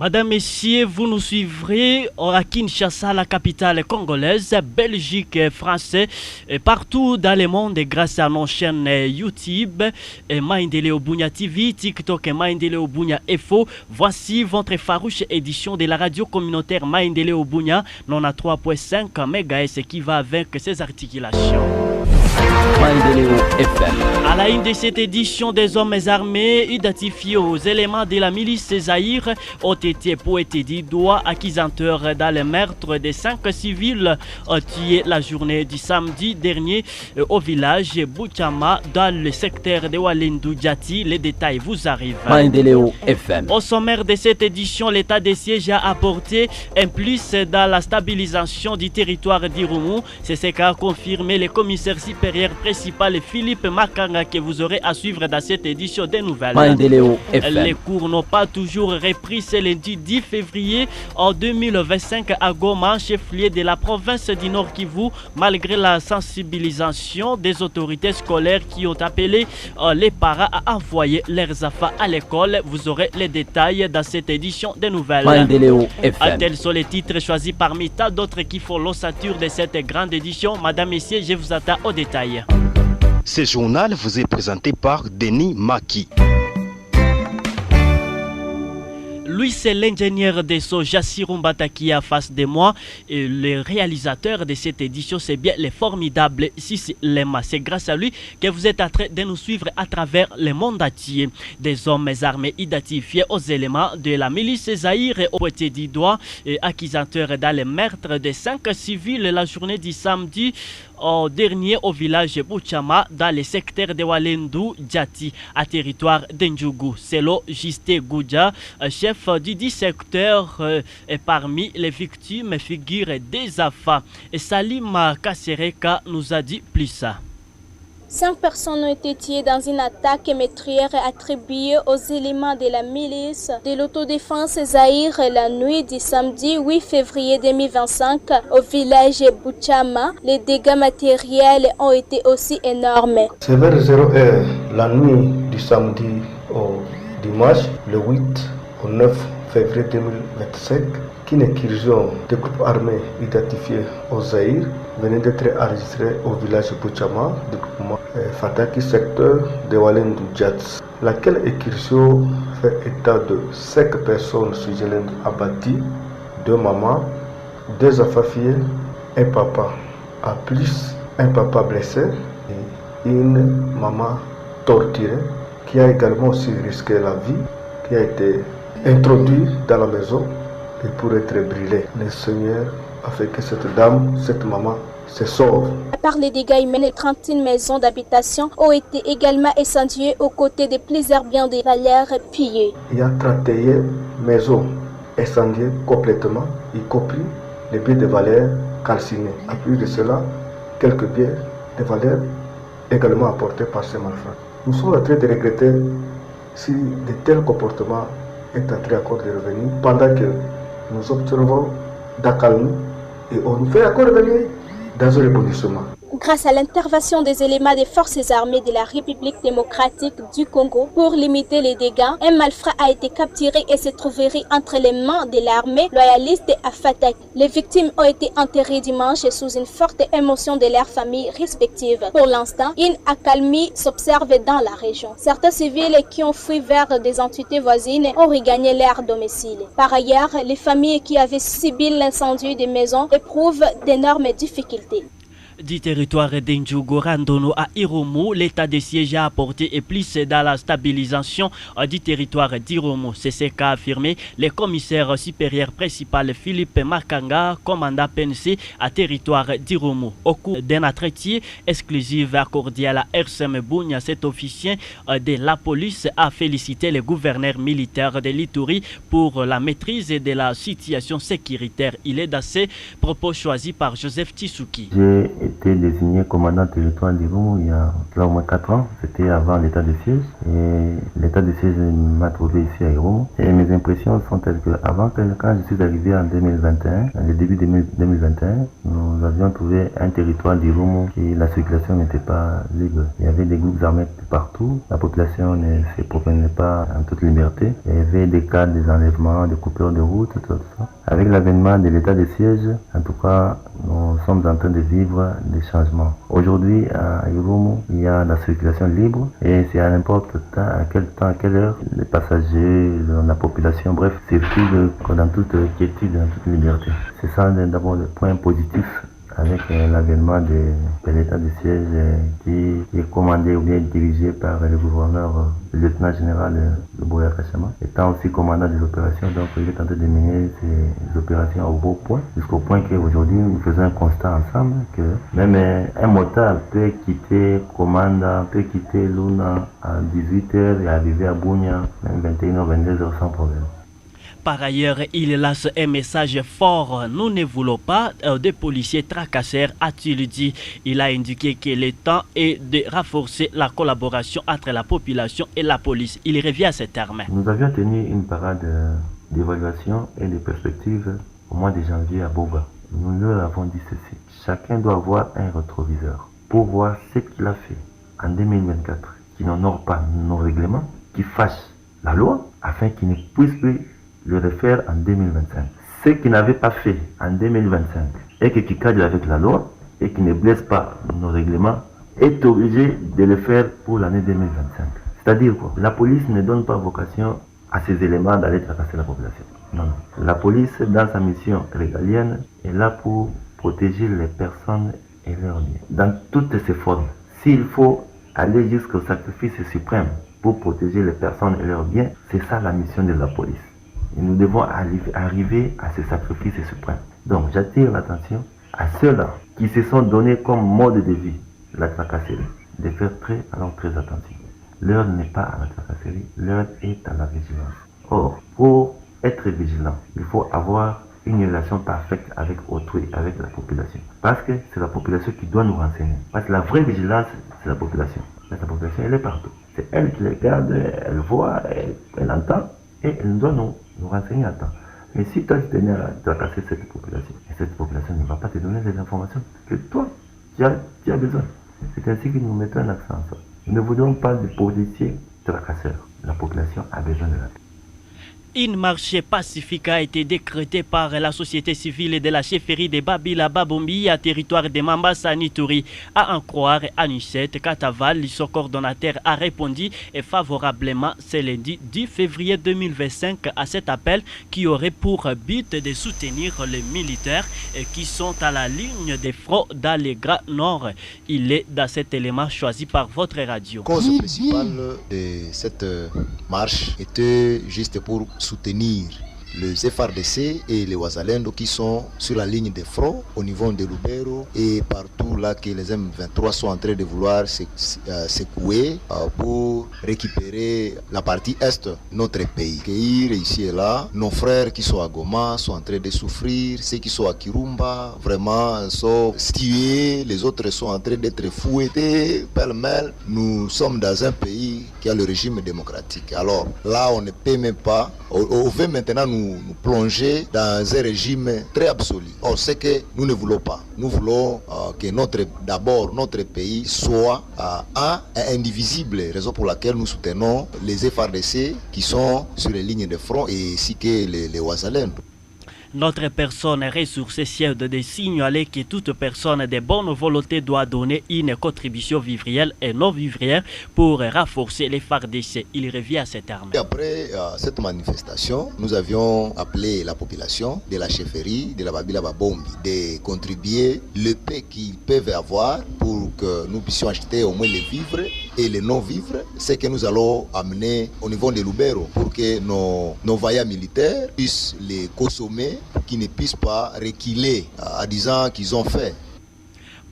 Madame, Messieurs, vous nous suivrez à Kinshasa, la capitale congolaise, Belgique, français, et partout dans le monde grâce à nos chaînes YouTube, Maendeleo Bunya TV, TikTok et Maendeleo Bunya Info. Voici votre farouche édition de la radio communautaire Maendeleo Bunya 93.5 MHz qui va avec ses articulations. Maendeleo FM. À la une de cette édition, des hommes armés identifiés aux éléments de la milice Zaïre ont été pointés du doigt accusateurs dans le meurtre de 5 civils tués la journée du samedi dernier au village Bouchama dans le secteur de Walendu Djati. Les détails vous arrivent. Maendeleo FM. Au sommaire de cette édition, l'état de siège a apporté un plus dans la stabilisation du territoire d'Irumu. C'est ce qu'a confirmé le commissaire supérieur principal Philippe Makanga que vous aurez à suivre dans cette édition des nouvelles. Maendeleo FM. Les cours n'ont pas toujours repris ce lundi 10 février en 2025 à Goma, chef-lieu de la province du Nord Kivu, malgré la sensibilisation des autorités scolaires qui ont appelé les parents à envoyer leurs enfants à l'école. Vous aurez les détails dans cette édition des nouvelles. Maendeleo FM. Tels sont les titres choisis parmi tant d'autres qui font l'ossature de cette grande édition. Madame, Messieurs, je vous attends au détail. Ce journal vous est présenté par Denis Maki. Lui, c'est l'ingénieur de Soja Sirumbata qui est en face de moi. Et le réalisateur de cette édition, c'est bien le formidable Sissi Lema. C'est grâce à lui que vous êtes en train de nous suivre à travers le monde entier. Des hommes armés identifiés aux éléments de la milice Zaïre au pointé du doigt et accusateurs dans le meurtre de 5 civils la journée du samedi dernier au village Bouchama dans le secteur de Walendu Djati à territoire d'Endjougou. Selon Justé Goudja, chef du 10 secteur, et parmi les victimes figure des AFA. Et Salim Kassereka nous a dit plus ça. 5 personnes ont été tuées dans une attaque meurtrière attribuée aux éléments de la milice de l'autodéfense Zaïre la nuit du samedi 8 février 2025 au village Bouchama. Les dégâts matériels ont été aussi énormes. C'est vers 0h la nuit du samedi au dimanche, le 8 au 9 février 2025, qu'une incursion de groupes armés identifiés au Zaïre venait d'être enregistrée au village Bouchama du groupement Fataki, secteur de Walendu Djats. Laquelle incursion fait état de 5 personnes sous-gelées abattues, 2 mamans, 2 enfants filles, un papa. En plus, un papa blessé et une maman torturée qui a également aussi risqué la vie, qui a été introduit dans la maison et pour être brûlé. Le Seigneur a fait que cette dame, cette maman, se sauve. Par les dégâts humains, 31 maisons d'habitation ont été également incendiées aux côtés de plusieurs biens de valeur pillés. Il y a 31 maisons incendiées complètement, y compris les biens de valeur calcinés. En plus de cela, quelques biens de valeur également apportés par ces malfrats. Nous sommes en train de regretter si de tels comportements est entré encore de revenir pendant que nous observons d'accalmie et on nous fait encore revenir dans un rebondissement. Grâce à l'intervention des éléments des forces armées de la République démocratique du Congo pour limiter les dégâts, un malfrat a été capturé et se trouverait entre les mains de l'armée loyaliste à Fatak. Les victimes ont été enterrées dimanche sous une forte émotion de leurs familles respectives. Pour l'instant, une accalmie s'observe dans la région. Certains civils qui ont fui vers des entités voisines ont regagné leur domicile. Par ailleurs, les familles qui avaient subi l'incendie des maisons éprouvent d'énormes difficultés. Du territoire d'Endjougou Randono à Irumu, l'état de siège a apporté et plus dans la stabilisation du territoire d'Irumu. C'est ce qu'a affirmé le commissaire supérieur principal Philippe Makanga, commandant PNC à territoire d'Irumu. Au cours d'un entretien exclusif accordé à la RCM Bunya, cet officier de la police a félicité le gouverneur militaire de l'Ituri pour la maîtrise de la situation sécuritaire. Il est dans ses propos choisis par Joseph Tsouki. Été désigné commandant territoire d'Irumu il y a au moins 4 ans. C'était avant l'état de siège. Et l'état de siège m'a trouvé ici à Irumu. Et mes impressions sont telles que avant quand je suis arrivé en 2021, le début 2021, nous nous avions trouvé un territoire d'Irumu où la circulation n'était pas libre. Il y avait des groupes armés partout, la population ne se promenait pas en toute liberté. Il y avait des cas, des enlèvements, des coupures de route, tout ça. Avec l'avènement de l'état de siège, en tout cas, nous sommes en train de vivre des changements. Aujourd'hui, à Irumu, il y a la circulation libre et c'est à n'importe à quel temps, à quelle heure, les passagers, la population, bref, circulent dans toute quiétude, dans toute liberté. C'est ça d'abord le point positif avec l'avènement de l'état de siège qui est commandé ou bien dirigé par le gouverneur, le lieutenant général de Boya Kachama, étant aussi commandant des opérations. Donc il est en train de mener ces opérations au beau point, jusqu'au point qu'aujourd'hui nous faisons un constat ensemble que même un motard peut quitter Komanda, peut quitter Luna à 18h et arriver à Bunia, même 21h, 22h sans problème. Par ailleurs, il lance un message fort. Nous ne voulons pas de policiers tracasseurs, a-t-il dit. Il a indiqué que le temps est de renforcer la collaboration entre la population et la police. Il revient à ces termes. Nous avions tenu une parade d'évaluation et de perspectives au mois de janvier à Boga. Nous leur avons dit ceci. Chacun doit avoir un rétroviseur pour voir ce qu'il a fait en 2024, qui n'honore pas nos règlements, qui fâche la loi, afin qu'il ne puisse plus le refaire en 2025. Ce qui n'avait pas fait en 2025 et qui cadre avec la loi et qui ne blesse pas nos règlements est obligé de le faire pour l'année 2025. C'est-à-dire quoi? La police ne donne pas vocation à ces éléments d'aller tracasser la population. Non. La police, dans sa mission régalienne, est là pour protéger les personnes et leurs biens. Dans toutes ses formes. S'il faut aller jusqu'au sacrifice suprême pour protéger les personnes et leurs biens, c'est ça la mission de la police. Et nous devons arriver à ce sacrifice suprême. Donc j'attire l'attention à ceux-là qui se sont donnés comme mode de vie la tracasserie, de faire très attention. L'heure n'est pas à la tracasserie, l'heure est à la vigilance. Or, pour être vigilant, il faut avoir une relation parfaite avec autrui, avec la population. Parce que c'est la population qui doit nous renseigner. Parce que la vraie vigilance, c'est la population. La population, elle est partout. C'est elle qui les garde, elle voit, elle entend. Et elle doit nous renseigner à temps. Mais si toi tu tenais à tracasser cette population, et cette population ne va pas te donner les informations que toi, tu as besoin. C'est ainsi que nous mettons un accent sur ça. Nous ne voulons pas de policiers tracasseurs. La population a besoin de la paix. Une marche pacifique a été décrétée par la société civile de la chefferie de Babila Babombi à territoire de Mambasa Nituri. À en croire Anicette Kataval, son coordonnateur, a répondu favorablement ce lundi 10 février 2025 à cet appel qui aurait pour but de soutenir les militaires qui sont à la ligne de front dans le Grand Nord. Il est dans cet élément choisi par votre radio. La cause principale de cette marche était juste pour soutenir les FARDC et les Wazalendo qui sont sur la ligne de front au niveau de Lubero et partout là que les M23 sont en train de vouloir secouer pour récupérer la partie est de notre pays. Cueillir ici et là, nos frères qui sont à Goma sont en train de souffrir, ceux qui sont à Kirumba vraiment sont tués, les autres sont en train d'être fouettés pêle-mêle. Nous sommes dans un pays qui a le régime démocratique. Alors là on ne peut même pas, on veut maintenant nous plonger dans un régime très absolu. Or, c'est que nous ne voulons pas. Nous voulons que d'abord notre pays soit indivisible, raison pour laquelle nous soutenons les FARDC qui sont sur les lignes de front et ainsi que les Wazalendo. Notre personne ressourcée sied de signaler que toute personne de bonne volonté doit donner une contribution vivrière et non vivrière pour renforcer les FARDC. Il revient à ces termes. Et après cette manifestation, nous avions appelé la population de la chefferie de la Babila Babombi de contribuer le peu qu'ils peuvent avoir pour que nous puissions acheter au moins les vivres et les non-vivres, c'est que nous allons amener au niveau de Lubero pour que nos vaillants militaires puissent les consommer, qu'ils ne puissent pas reculer en disant qu'ils ont fait.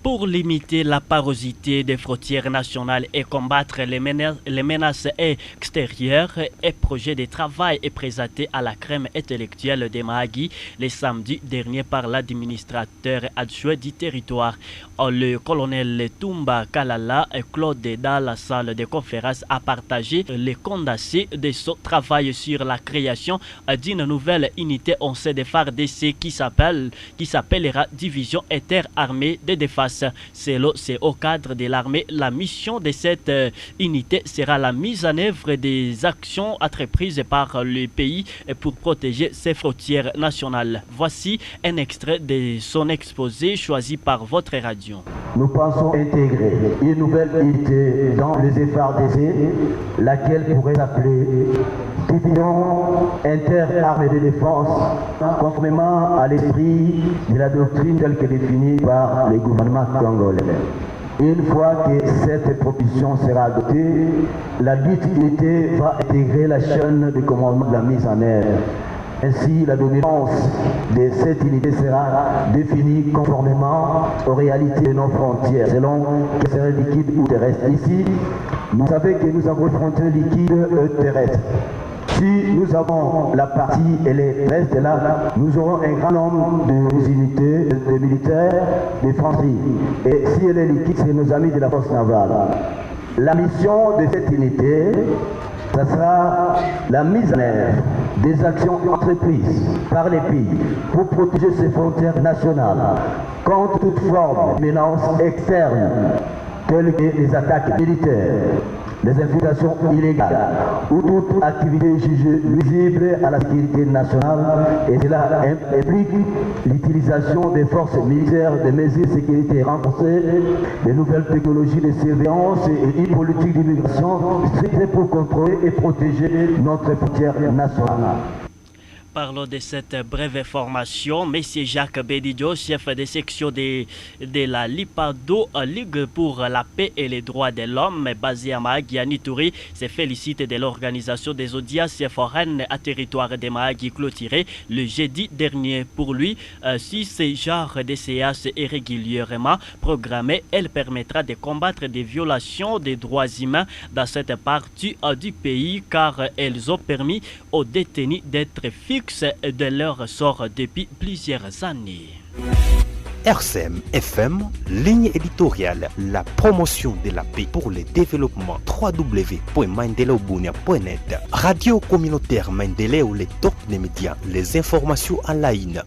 Pour limiter la porosité des frontières nationales et combattre les menaces extérieures, un projet de travail est présenté à la crème intellectuelle des Mahagi le samedi dernier par l'administrateur adjoint du territoire. Le colonel Toumba Kalala et Claude dans la salle de conférence a partagé les condensés de son travail sur la création d'une nouvelle unité en CDFARDC qui s'appellera Division interarmée de défense. C'est au cadre de l'armée. La mission de cette unité sera la mise en œuvre des actions entreprises par le pays pour protéger ses frontières nationales. Voici un extrait de son exposé choisi par votre radio. Nous pensons intégrer une nouvelle unité dans les FARDC, laquelle pourrait s'appeler Division interarmée de défense, conformément à l'esprit de la doctrine telle que définie par les gouvernements congolais. Une fois que cette proposition sera adoptée, la dite unité va intégrer la chaîne de commandement de la mise en œuvre. Ainsi, la dominance de cette unité sera définie conformément aux réalités de nos frontières, selon qu'elles seraient liquides ou terrestres. Ici, vous savez que nous avons une frontière liquide et terrestre. Si nous avons la partie et les restes là, nous aurons un grand nombre de unités, de militaires, de fanteries. Et si elle est liquide, c'est nos amis de la force navale. La mission de cette unité, ça sera la mise en œuvre des actions entreprises par les pays pour protéger ses frontières nationales contre toute forme de menace externe, telles que les attaques militaires, les infiltrations illégales ou toute activité jugée nuisible à la sécurité nationale, et cela implique l'utilisation des forces militaires, des mesures de sécurité renforcées, des nouvelles technologies de surveillance et une politique d'immigration stricte pour contrôler et protéger notre frontière nationale. Parlons de cette brève formation. M. Jacques Bédidio, chef de section de la LIPADO, Ligue pour la paix et les droits de l'homme, basée à Mahagi, à Nitouri, se félicite de l'organisation des audiences foraines à territoire de Mahagi clôturées le jeudi dernier. Pour lui, si ce genre de séance est régulièrement programmé, elle permettra de combattre des violations des droits humains dans cette partie du pays, car elles ont permis aux détenus d'être fixes de leur sort depuis plusieurs années. RCM FM, ligne éditoriale, la promotion de la paix pour le développement. www.mandelaobunia.net. Radio communautaire Mandeleo, les top des médias, les informations en ligne.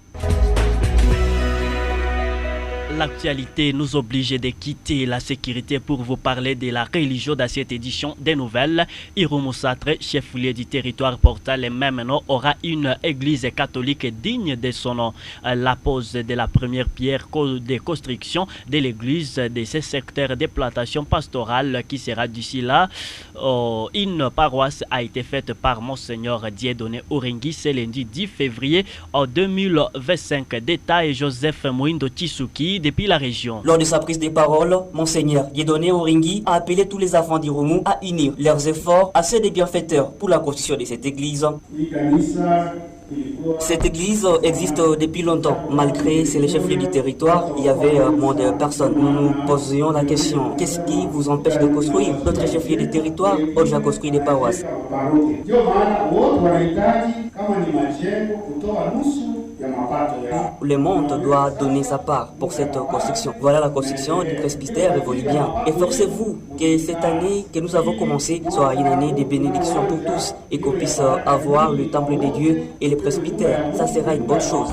L'actualité nous oblige de quitter la sécurité pour vous parler de la religion dans cette édition des nouvelles. Iroumoussatre, chef-lieu du territoire portant le même nom, aura une église catholique digne de son nom. La pose de la première pierre de construction de l'église de ce secteur de plantation pastorale qui sera d'ici là une paroisse a été faite par Monseigneur Dieudonné Oringi ce lundi 10 février 2025. Détail Joseph Mouindo Tisuki depuis la région. Lors de sa prise de parole, Monseigneur Dieudonné Oringi a appelé tous les enfants d'Irumu à unir leurs efforts à ceux des bienfaiteurs pour la construction de cette église. Cette église existe depuis longtemps. Malgré c'est le chef-lieu du territoire, il y avait moins de personnes. Nous nous posions la question, qu'est-ce qui vous empêche de construire? D'autres chefs-lieux du territoire ont déjà construit des paroisses. Le monde doit donner sa part pour cette construction. Voilà, la construction du presbytère évolue bien. Efforcez-vous que cette année que nous avons commencé soit une année de bénédiction pour tous et qu'on puisse avoir le temple de Dieu et le presbytère. Ça sera une bonne chose.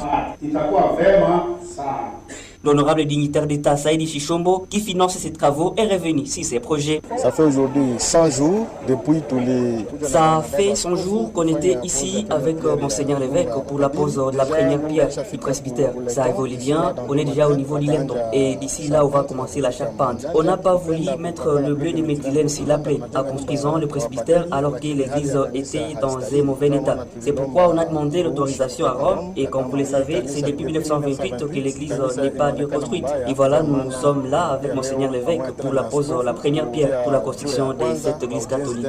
L'honorable dignitaire d'État Saïdi Chichombo, qui finance ces travaux, est revenu sur ces projets. Ça fait aujourd'hui 100 jours depuis tous les... Ça fait 100 jours qu'on était ici avec Monseigneur l'évêque pour la pose de la première pierre du presbytère. Ça évolue bien, on est déjà au niveau du lindon. Et d'ici là, on va commencer la charpente. On n'a pas voulu mettre le bleu de méthylène s'il a plu en construisant le presbytère alors que l'église était dans un mauvais état. C'est pourquoi on a demandé l'autorisation à Rome. Et comme vous le savez, c'est depuis 1928 que l'église n'est pas déjà bien construite. Et voilà, nous sommes là avec Monseigneur l'évêque pour la pose, la première pierre pour la construction de cette église catholique.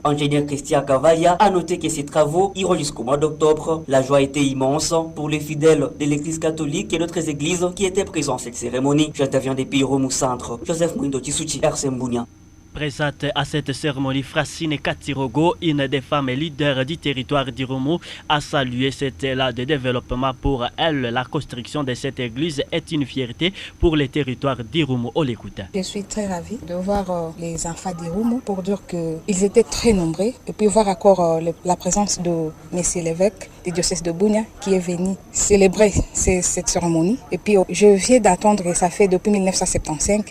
Ingénieur Christian Cavaya a noté que ces travaux iront jusqu'au mois d'octobre. La joie était immense pour les fidèles de l'église catholique et d'autres églises qui étaient présents à cette cérémonie. J'interviens depuis Romou Centre. Joseph Mouindo Tissouti, RCM Bounia. Présente à cette cérémonie, Francine Katirogo, une des femmes leaders du territoire d'Irumu, a salué cet élan de développement. Pour elle, la construction de cette église est une fierté pour le territoire d'Irumu. On l'écoute. Je suis très ravie de voir les enfants d'Irumu pour dire qu'ils étaient très nombreux et puis voir encore la présence de Monsieur l'évêque du diocèse de Bounia qui est venu célébrer cette cérémonie. Et puis je viens d'attendre, et ça fait depuis 1975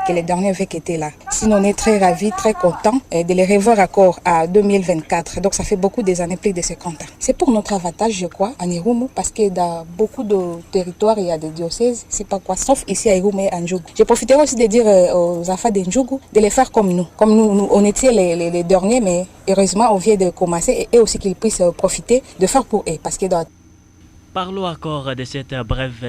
que les derniers évêques étaient là. Sinon, on est très ravis, très contents de les revoir encore à 2024. Donc ça fait beaucoup des années, plus de 50 ans. C'est pour notre avantage, je crois, en Irumu, parce que dans beaucoup de territoires, il y a des diocèses, c'est pas quoi, sauf ici à Irumu et à Ndjougou. Je profiterai aussi de dire aux enfants de Ndjougou de les faire comme nous. Comme nous on était les derniers, mais heureusement, on vient de commencer et aussi qu'ils puissent profiter de faire pour eux. Parce que dans Parlons encore de cette brève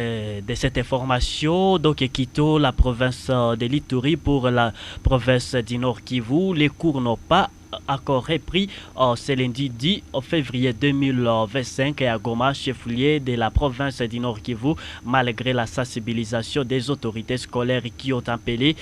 de cette information. Donc, quittons la province de l'Ituri pour la province du Nord Kivu. Les cours n'ont pas encore repris ce lundi 10 février 2025 à Goma, chef-lieu de la province du Nord Kivu, malgré la sensibilisation des autorités scolaires qui ont appelé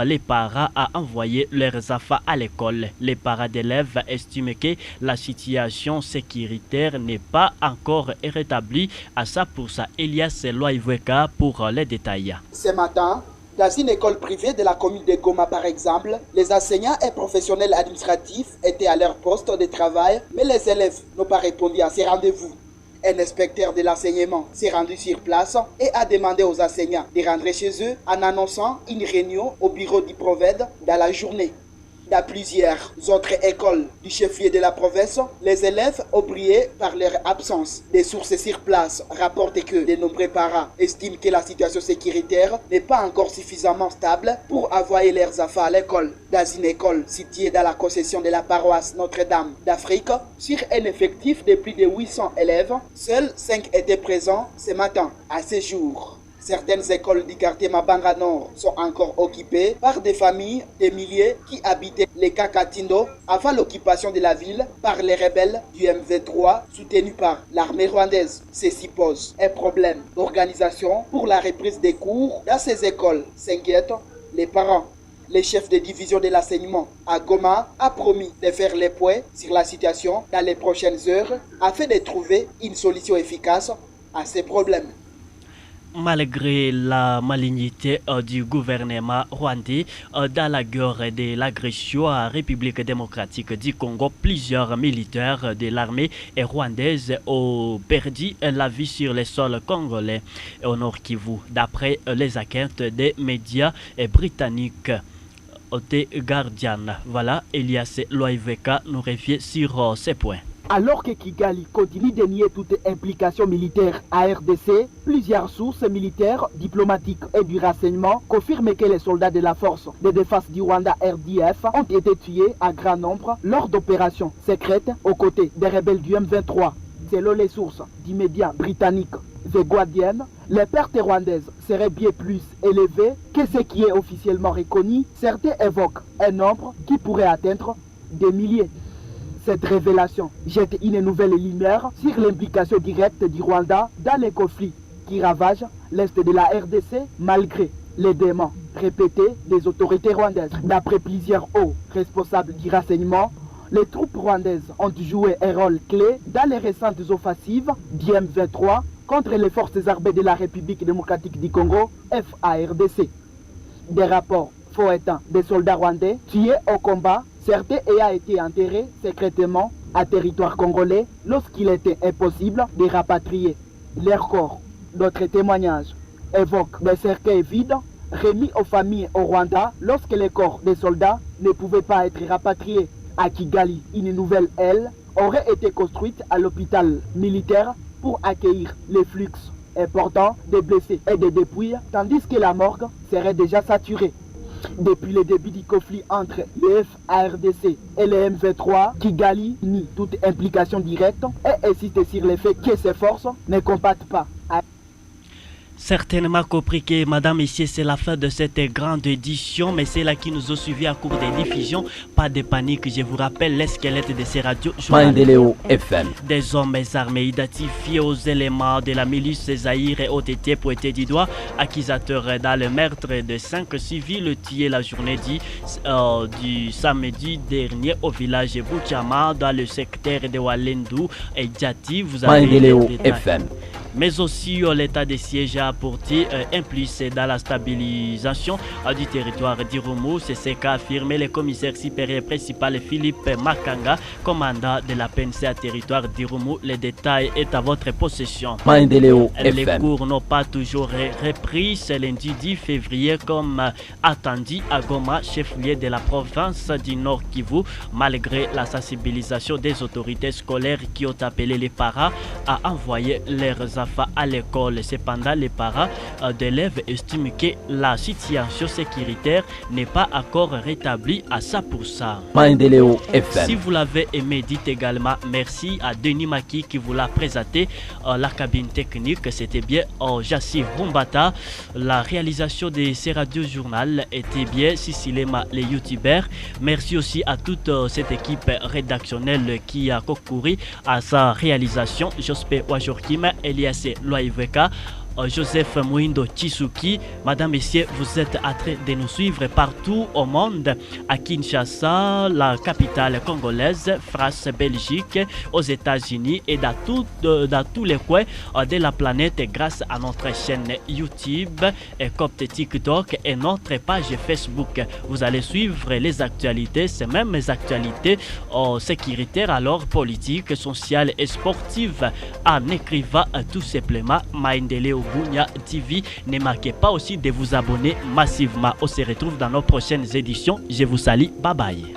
les parents à envoyer leurs enfants à l'école. Les parents d'élèves estiment que la situation sécuritaire n'est pas encore rétablie à 100%. Elias Loaivweka pour les détails. Ce matin, dans une école privée de la commune de Goma par exemple, les enseignants et professionnels administratifs étaient à leur poste de travail, mais les élèves n'ont pas répondu à ces rendez-vous. Un inspecteur de l'enseignement s'est rendu sur place et a demandé aux enseignants de rentrer chez eux en annonçant une réunion au bureau du Proved dans la journée. Dans plusieurs autres écoles du chef-lieu de la province, les élèves ont brillé par leur absence. Des sources sur place rapportent que de nombreux parents estiment que la situation sécuritaire n'est pas encore suffisamment stable pour envoyer leurs enfants à l'école. Dans une école située dans la concession de la paroisse Notre-Dame d'Afrique, sur un effectif de plus de 800 élèves, seuls 5 étaient présents ce matin. À ce jour, certaines écoles du quartier Mabanga Nord sont encore occupées par des familles de milliers qui habitaient les Kakatindo avant l'occupation de la ville par les rebelles du M23 soutenus par l'armée rwandaise. Ceci pose un problème d'organisation pour la reprise des cours dans ces écoles, s'inquiètent les parents. Le chef de division de l'enseignement à Goma a promis de faire les points sur la situation dans les prochaines heures afin de trouver une solution efficace à ces problèmes. Malgré la malignité du gouvernement rwandais dans la guerre de l'agression à la République démocratique du Congo, plusieurs militaires de l'armée rwandaise ont perdu la vie sur le sol congolais au Nord Kivu, d'après les enquêtes des médias britanniques. The Guardian. Voilà, Elias Loaivweka nous revient sur ces points. Alors que Kigali continue de nier toute implication militaire à RDC, plusieurs sources militaires, diplomatiques et du renseignement confirment que les soldats de la force de défense du Rwanda RDF ont été tués à grand nombre lors d'opérations secrètes aux côtés des rebelles du M23. Selon les sources du média britannique The Guardian, les pertes rwandaises seraient bien plus élevées que ce qui est officiellement reconnu. Certains évoquent un nombre qui pourrait atteindre des milliers. Cette révélation jette une nouvelle lumière sur l'implication directe du Rwanda dans les conflits qui ravagent l'est de la RDC malgré les démons répétés des autorités rwandaises. D'après plusieurs hauts responsables du renseignement, les troupes rwandaises ont joué un rôle clé dans les récentes offensives du M23 contre les forces armées de la République démocratique du Congo, FARDC. Des rapports faux étant des soldats rwandais tués au combat, certains ayant été enterrés secrètement à territoire congolais lorsqu'il était impossible de rapatrier leurs corps. D'autres témoignages évoquent des cercueils vides remis aux familles au Rwanda lorsque les corps des soldats ne pouvaient pas être rapatriés. À Kigali, une nouvelle aile aurait été construite à l'hôpital militaire pour accueillir les flux importants de blessés et de dépouilles, tandis que la morgue serait déjà saturée. Depuis le début du conflit entre le FARDC et le M23, Kigali nie toute implication directe et insiste sur le fait que ces forces ne combattent pas. Certainement compris que, madame, messieurs, c'est la fin de cette grande édition, mais c'est là qui nous ont suivis à cours des diffusions. Pas de panique, je vous rappelle les squelettes de ces radios. Maendeleo FM. Des hommes armés identifiés aux éléments de la milice Zaïre ont été pointés du doigt, accusateurs dans le meurtre de 5 civils tués la journée du samedi dernier au village Bouchama dans le secteur de Walendou et Djati. Vous avez Maendeleo FM. Mais aussi l'état de siège a apporté un plus dans la stabilisation du territoire d'Irumu. C'est ce qu'a affirmé le commissaire supérieur principal Philippe Makanga, commandant de la PNC territoire d'Irumu. Les détails est à votre possession. Les cours n'ont pas toujours repris ce lundi 10 février comme attendu à Goma, chef-lieu de la province du Nord Kivu, malgré la sensibilisation des autorités scolaires qui ont appelé les parents à envoyer leurs enfants à l'école. Cependant, les parents d'élèves estiment que la situation sécuritaire n'est pas encore rétablie à 100%. Si vous l'avez aimé, dites également merci à Denis Maki qui vous l'a présenté. La cabine technique, c'était bien Jassi Rumbata. La réalisation de ces radios-journal était bien Sissilema, les youtubeurs. Merci aussi à toute cette équipe rédactionnelle qui a concouru à sa réalisation. Jospe Wajorkim, Elias Loaiveka, Joseph Mouindo Chisuki. Madame, messieurs, vous êtes en train de nous suivre partout au monde, à Kinshasa, la capitale congolaise, France, Belgique, aux États-Unis et dans tous les coins de la planète grâce à notre chaîne YouTube, Copte TikTok et notre page Facebook. Vous allez suivre les actualités, ces mêmes actualités sécuritaires, alors politiques, sociales et sportives, en écrivant tout simplement Maendeleo Bunia TV. Ne manquez pas aussi de vous abonner massivement. On se retrouve dans nos prochaines éditions. Je vous salue. Bye bye.